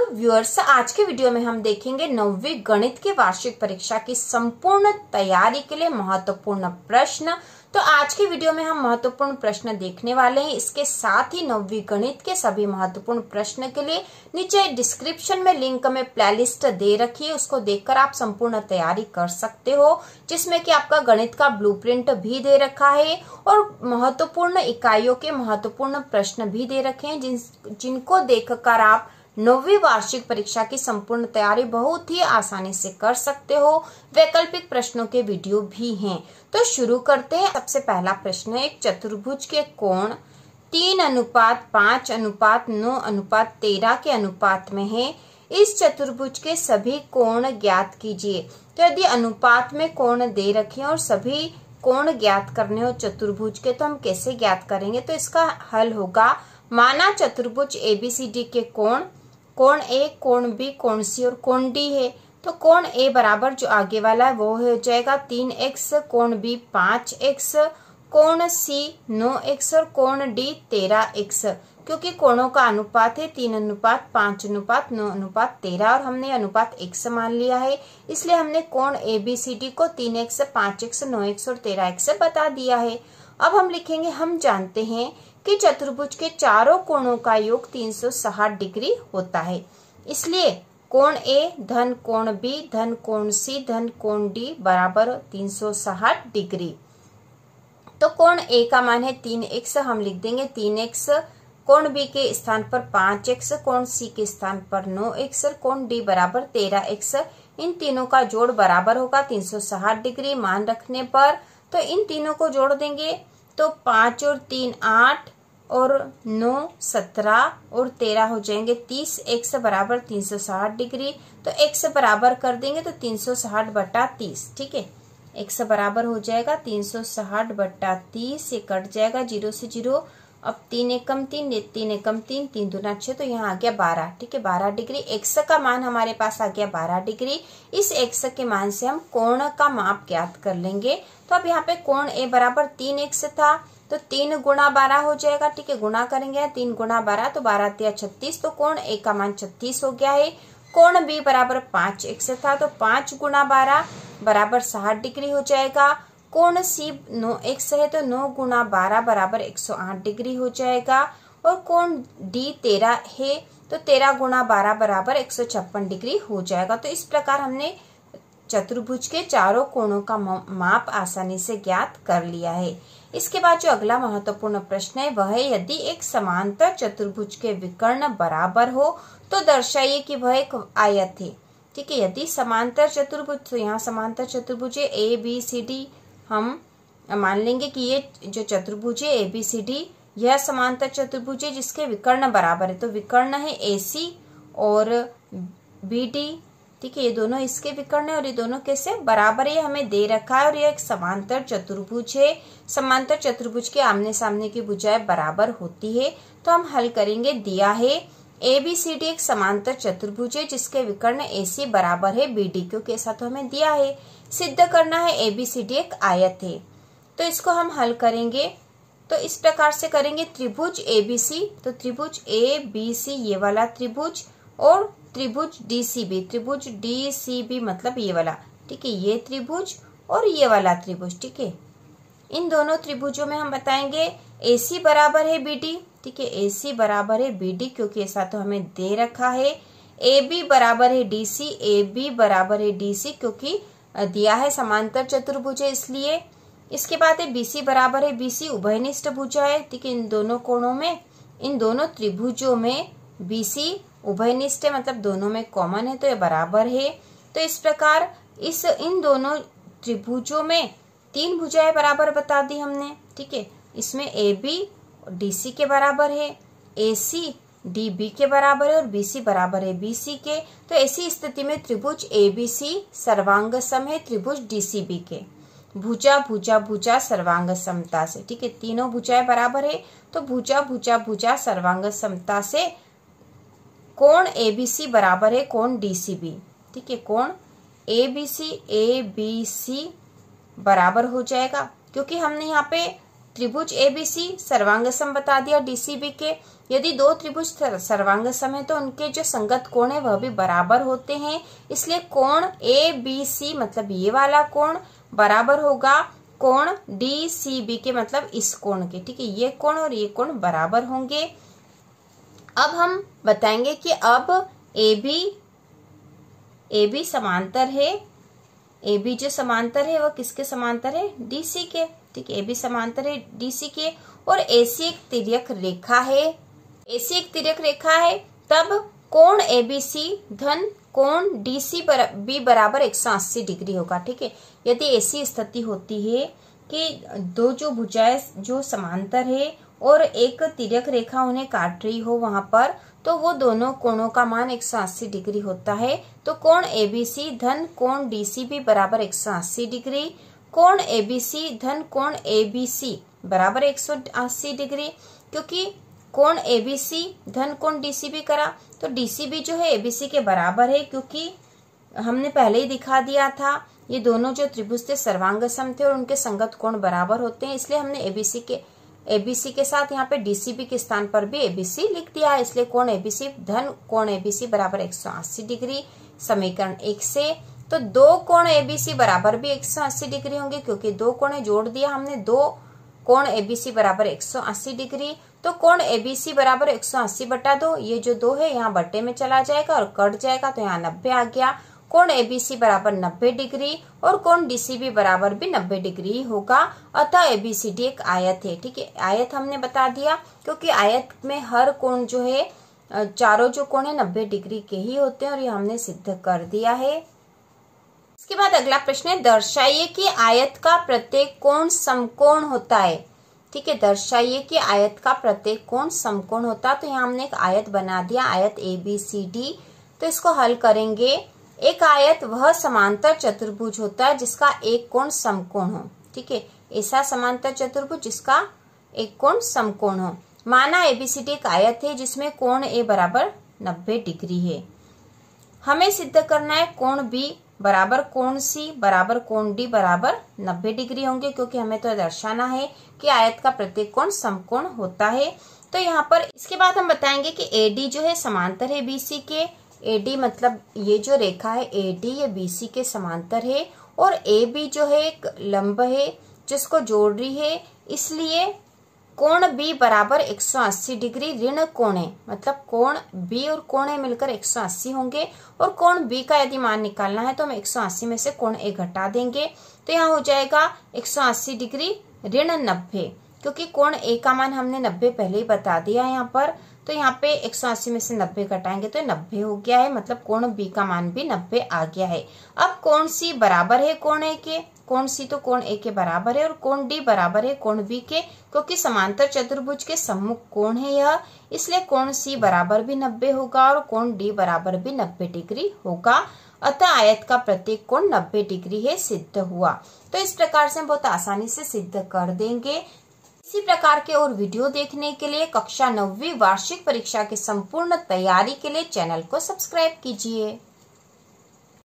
Viewers, आज के video में हम देखेंगे 9वीं गणित की वार्षिक परीक्षा की संपूर्ण तैयारी के लिए महत्वपूर्ण प्रश्न। तो आज की वीडियो में हम महत्वपूर्ण प्रश्न देखने वाले हैं। इसके साथ ही 9वीं गणित के सभी महत्वपूर्ण प्रश्न के लिए नीचे डिस्क्रिप्शन में लिंक में प्लेलिस्ट दे रखी है, उसको देखकर आप संपूर्ण तैयारी कर सकते हो, जिसमें कि आपका गणित का ब्लूप्रिंट भी दे रखा है और महत्वपूर्ण इकाइयों के महत्वपूर्ण प्रश्न भी दे रखे हैं, जिनको देखकर आप 9वीं वार्षिक परीक्षा की संपूर्ण तैयारी बहुत ही आसानी से कर सकते हो। वैकल्पिक प्रश्नों के वीडियो भी हैं। तो शुरू करते हैं। सबसे पहला प्रश्न है, एक चतुर्भुज के कोण 3:5:9:13 के अनुपात में है। इस चतुर्भुज के सभी कोण ज्ञात कीजिए। तो यदि अनुपात में कोण दे रखे और सभी कोण ज्ञात करने हो चतुर्भुज के, तो हम कैसे ज्ञात करेंगे? तो इसका हल होगा, माना चतुर्भुज एबीसीडी के कोण ए, कोण बी, कोण सी और कोण डी है। तो कोण ए बराबर जो आगे वाला है वो हो जाएगा 3x, कोण बी 5x, कोण सी 9x और कोण डी 13x। क्योंकि कोणों का अनुपात है 3:5:9:13 और हमने अनुपात x मान लिया है, इसलिए हमने कोण एबीसीडी को 3x, 5x, 9x और 13x बता दिया है। अब हम लिखेंगे, हम जानते हैं कि चतुर्भुज के चारों कोणों का योग 360 डिग्री होता है, इसलिए कोण ए धन कोण बी धन कोण सी धन कोण डी बराबर 360 डिग्री। तो कोण ए का मान है 3x, हम लिख देंगे 3x, कोण बी के स्थान पर 5x, कोण सी के स्थान पर 9x और कोण डी बराबर 13x। इन तीनों का जोड़ बराबर होगा 360 डिग्री मान रखने पर। तो इन तीनों को जोड़ देंगे तो 5 और 3 8 और 9 17 और 13 हो जाएंगे 30। x बराबर 360 डिग्री। तो x बराबर कर देंगे तो 360/30। ठीक है, x बराबर हो जाएगा 360/30। ये कट जाएगा 0 से 0। अब 3 एकम 3, 3 एकम 3, 3 दूना 6, तो यहाँ आ गया 12। ठीक है, 12 डिग्री। x का मान हमारे पास आ गया 12 डिग्री। इस x के मान से हम कोण का माप ज्ञात कर लेंगे। तो अब यहाँ पे कोण ए बराबर 3x था, तो 3 गुणा 12 हो जाएगा। ठीक है, गुणा करेंगे 3 गुणा 12 तो 12 × 36, तो कोण ए का मान 36 हो गया है। कोण बी बराबर 5x था, तो 5 गुणा 12 बराबर 60 डिग्री हो जाएगा। कोण सी 9x है, तो 9 गुणा 12 बराबर 108 डिग्री हो जाएगा। और कोण डी 13 है, तो 13 गुणा 12 बराबर 156 डिग्री हो जाएगा। तो इस प्रकार हमने चतुर्भुज के चारों कोणों का माप आसानी से ज्ञात कर लिया है। इसके बाद जो अगला महत्वपूर्ण प्रश्न है वह है, यदि एक समांतर चतुर्भुज के विकर्ण बराबर हो तो दर्शाइए कि वह एक आयत है। ठीक है, यदि समांतर चतुर्भुज, तो यहाँ समांतर चतुर्भुज है ए बी सी डी, हम मान लेंगे कि ये जो चतुर्भुज है ए बी सी डी, यह समांतर चतुर्भुज है जिसके विकर्ण बराबर है। तो विकर्ण है ए सी और बी डी। ठीक है, ये दोनों इसके विकर्ण है और ये दोनों कैसे बराबर है, हमें दे रखा है। और ये एक समांतर चतुर्भुज है। समांतर चतुर्भुज के आमने सामने की भुजाएं बराबर होती है। तो हम हल करेंगे, दिया है एबीसीडी एक समांतर चतुर्भुज है जिसके विकर्ण एसी बराबर है बीडी, क्योंकि ऐसा तो हमें दिया है। सिद्ध करना है एबीसीडी एक आयत है। तो इसको हम हल करेंगे, तो इस प्रकार से करेंगे, त्रिभुज एबीसी, तो त्रिभुज ए बी सी ये वाला त्रिभुज, और त्रिभुज डीसीबी, त्रिभुज डीसीबी मतलब ये वाला। ठीक है, ये त्रिभुज और ये वाला त्रिभुज। ठीक है, इन दोनों त्रिभुजों में हम बताएंगे AC बराबर है BD। ठीक है, AC बराबर है BD, क्योंकि ऐसा तो हमें दे रखा है। AB बराबर है DC, AB बराबर है DC, क्योंकि दिया है समांतर चतुर्भुज है इसलिए। इसके बाद है BC बराबर है BC, उभयनिष्ठ भुजा है। ठीक है, इन दोनों कोणों में, इन दोनों त्रिभुजों में BC उभयनिष्ठ है, मतलब दोनों में कॉमन है, तो ये बराबर है। तो इस प्रकार इन दोनों त्रिभुजों में 3 भुजाएं बराबर बता दी हमने। ठीक है, इसमें AB DC के बराबर है, AC DB के बराबर है और BC बराबर है BC के। तो ऐसी स्थिति में त्रिभुज ABC सर्वांग सम है त्रिभुज DCB के, भुजा भुजा भुजा सर्वांग समता से। ठीक है, तीनों भुजाएं बराबर है, तो भुजा भुजा भुजा सर्वांग समता से कोण ABC बराबर है कोण DCB। ठीक है, कोण ABC बराबर हो जाएगा, क्योंकि हमने यहाँ पे त्रिभुज एबीसी सर्वांग सम बता दिया डीसीबी के। यदि दो त्रिभुज सर्वांग सम है तो उनके जो संगत कोण है वह भी बराबर होते हैं, इसलिए कोण एबीसी मतलब ये वाला कोण बराबर होगा कोण डीसीबी के मतलब इस कोण के। ठीक है, ये कोण और ये कोण बराबर होंगे। अब हम बताएंगे कि अब AB समांतर है, AB जो समांतर है वह किसके समांतर है, DC के। ठीक है, AB समांतर है DC के और AC एक तिर्यक रेखा है, AC एक तिर्यक रेखा है, तब कोण ABC धन कोण DCB बराबर 180 डिग्री होगा। ठीक है, यदि ऐसी स्थिति होती है कि दो जो भुजाएं जो समांतर है और एक तिर्यक रेखा उन्हें काट रही हो वहां पर, तो वो दोनों कोणों का मान 180 डिग्री होता है। तो कोण ABC धन कोण DCB बराबर 180 डिग्री, कोण ABC धन कोण ABC बराबर 180 डिग्री। क्योंकि कोण ABC धन कोण DCB करा तो DCB जो है ABC के बराबर है, क्योंकि हमने पहले ही दिखा दिया था ये दोनों जो त्रिभुज थे सर्वांग सम थे और उनके संगत कोण बराबर होते हैं, इसलिए हमने ABC के साथ यहाँ पे DCB के स्थान पर भी ABC लिख दिया है। इसलिए कोण ABC धन कोण ABC बराबर 180 डिग्री समीकरण 1 से। तो दो कोण ABC बराबर भी 180 डिग्री होंगे, क्योंकि दो कोण जोड़ दिया हमने, दो कोण ABC बराबर 180 डिग्री। तो कोण ABC बराबर 180 बटा 2, ये जो 2 है यहाँ बटे में चला जाएगा और कट जाएगा, तो यहाँ 90 आ गया। कोण ABC बराबर 90 डिग्री और कोण DCB बराबर भी 90 डिग्री होगा। अतः ABCD एक आयत है। ठीक है, आयत हमने बता दिया क्योंकि आयत में हर कोण जो है, चारों जो कोण है 90 डिग्री के ही होते हैं और ये हमने सिद्ध कर दिया है। इसके बाद अगला प्रश्न है, दर्शाइए कि आयत का प्रत्येक कोण समकोण होता है। ठीक है, दर्शाइए कि आयत का प्रत्येक कोण समकोण होता है। तो यहाँ हमने एक आयत बना दिया, आयत ABCD। तो इसको हल करेंगे। एक आयत वह समांतर चतुर्भुज होता है जिसका एक कोण समकोण हो। ठीक है, ऐसा समांतर चतुर्भुज जिसका एक कोण समकोण हो। माना ABCD एक आयत है जिसमें कोण A बराबर 90 डिग्री है। हमें सिद्ध करना है कोण B बराबर कोण C बराबर कोण D बराबर 90 डिग्री होंगे, क्योंकि हमें तो दर्शाना है कि आयत का प्रत्येक कोण समकोण होता है। तो यहाँ पर इसके बाद हम बताएंगे कि AD जो है समांतर है BC के। AD मतलब ये जो रेखा है AD ये BC के समांतर है और AB जो है एक लंब है जिसको जोड़ रही है, इसलिए कोण B बराबर 180 डिग्री ऋण कोण है, मतलब कोण B और कोण A मिलकर 180 होंगे और कोण B का यदि मान निकालना है तो हम 180 में से कोण A घटा देंगे, तो यहाँ हो जाएगा 180 डिग्री ऋण 90, क्योंकि कोण A का मान हमने 90 पहले ही बता दिया यहाँ पर। तो यहाँ पे 180 में से 90 घटाएंगे तो 90 हो गया है, मतलब कोण B का मान भी 90 आ गया है। अब कोण C बराबर है कोण A के, कोण C तो कोण A के बराबर है और कोण D बराबर है कोण B के, क्योंकि समांतर चतुर्भुज के सम्मुख कोण है यह, इसलिए कोण C बराबर भी 90 होगा और कोण D बराबर भी 90 डिग्री होगा। अतः आयत का प्रत्येक कोण 90 डिग्री है, सिद्ध हुआ। तो इस प्रकार से हम बहुत आसानी से सिद्ध कर देंगे। इसी प्रकार के और वीडियो देखने के लिए कक्षा 9वीं वार्षिक परीक्षा की संपूर्ण तैयारी के लिए चैनल को सब्सक्राइब कीजिए।